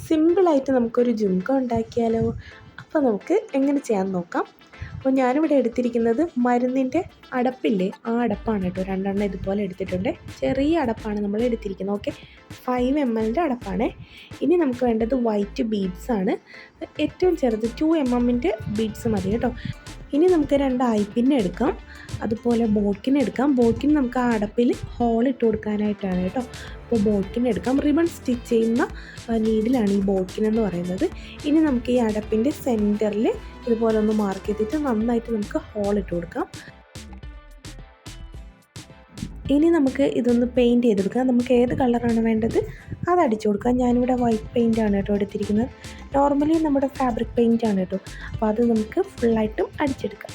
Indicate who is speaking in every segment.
Speaker 1: സിമ്പിളായിട്ട് നമുക്കൊരു ജുംക ഉണ്ടാക്കിയാലോ? അപ്പോൾ നമുക്ക് എങ്ങനെ ചെയ്യാൻ നോക്കാം. അപ്പോൾ ഞാനിവിടെ എടുത്തിരിക്കുന്നത് മരുന്നിൻ്റെ അടപ്പില്ലേ, ആ അടപ്പാണ് കേട്ടോ. 2 എണ്ണം ഇതുപോലെ എടുത്തിട്ടുണ്ട്. ചെറിയ അടപ്പാണ് നമ്മൾ എടുത്തിരിക്കുന്നത്. Okay, 5 ml അടപ്പാണ്. ഇനി നമുക്ക് വേണ്ടത് വൈറ്റ് ബീഡ്സ് ആണ്. ഏറ്റവും ചെറുത് 2 mm ബീഡ്സ് മതി കേട്ടോ. ഇനി നമുക്ക് 2 ഐപ്പിൻ എടുക്കാം, അതുപോലെ ബോട്ടിൻ എടുക്കാം. ബോട്ടിൻ നമുക്ക് ആ അടപ്പിൽ ഹോൾ ഇട്ട് കൊടുക്കാനായിട്ടാണ് കേട്ടോ. അപ്പോൾ ബോട്ടിൻ എടുക്കാം. റിബൺ സ്റ്റിച്ച് ചെയ്യുന്ന നീഡിലാണ് ഈ ബോട്ടിൻ എന്ന് പറയുന്നത്. ഇനി നമുക്ക് ഈ അടപ്പിൻ്റെ സെൻറ്ററിൽ ഇതുപോലെ ഒന്ന് മാർക്ക് ചെയ്തിട്ട് നന്നായിട്ട് നമുക്ക് ഹോൾ ഇട്ട് കൊടുക്കാം. ഇനി നമുക്ക് ഇതൊന്ന് പെയിൻറ്റ് ചെയ്തെടുക്കാം. നമുക്ക് ഏത് കളറാണ് വേണ്ടത് അത് അടിച്ചു കൊടുക്കാം. ഞാനിവിടെ വൈറ്റ് പെയിൻ്റ് ആണ് കേട്ടോ എടുത്തിരിക്കുന്നത്. നോർമലി നമ്മുടെ ഫാബ്രിക് പെയിൻ്റ് ആണ് കേട്ടോ. അപ്പോൾ അത് നമുക്ക് ഫുള്ളായിട്ടും അടിച്ചെടുക്കാം.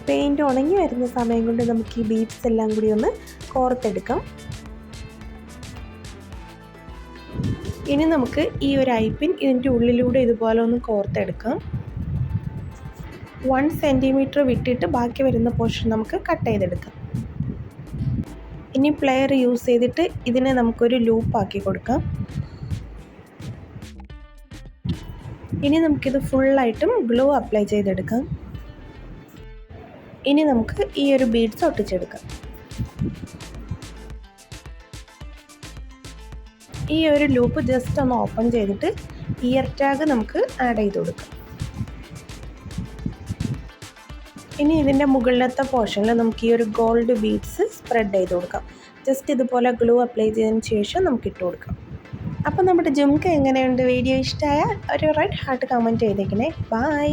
Speaker 1: പെയിൻറ്റ് ഉണങ്ങി വരുന്ന സമയം കൊണ്ട് നമുക്ക് ഈ ബീഡ്സ് എല്ലാം കൂടി ഒന്ന് കോർത്തെടുക്കാം. ഇനി നമുക്ക് ഈ ഒരു ഐപ്പിൻ ഇതിൻ്റെ ഉള്ളിലൂടെ ഇതുപോലെ ഒന്ന് കോർത്തെടുക്കാം. 1 cm വിട്ടിട്ട് ബാക്കി വരുന്ന പോർഷൻ നമുക്ക് കട്ട് ചെയ്തെടുക്കാം. ഇനി പ്ലെയർ യൂസ് ചെയ്തിട്ട് ഇതിനെ നമുക്കൊരു ലൂപ്പാക്കി കൊടുക്കാം. ഇനി നമുക്കിത് ഫുള്ളായിട്ടും ഗ്ലൂ അപ്ലൈ ചെയ്തെടുക്കാം. ഇനി നമുക്ക് ഈ ഒരു ബീഡ്സ് ഒട്ടിച്ചെടുക്കാം. ഈ ഒരു ലൂപ്പ് ജസ്റ്റ് ഒന്ന് ഓപ്പൺ ചെയ്തിട്ട് ഇയർ ടാഗ് നമുക്ക് ആഡ് ചെയ്ത് കൊടുക്കാം. ഇനി ഇതിൻ്റെ മുകളിലത്തെ പോർഷനിൽ നമുക്ക് ഈ ഒരു ഗോൾഡ് ബീഡ്സ് സ്പ്രെഡ് ചെയ്ത് കൊടുക്കാം. ജസ്റ്റ് ഇതുപോലെ ഗ്ലൂ അപ്ലൈ ചെയ്തതിന് ശേഷം നമുക്ക് ഇട്ട് കൊടുക്കാം. അപ്പോൾ നമ്മുടെ ജുംക എങ്ങനെയുണ്ട്? വീഡിയോ ഇഷ്ടമായാൽ ഒരു റെഡ് ഹാർട്ട് കമൻറ്റ് ചെയ്തേക്കണേ. ബൈ.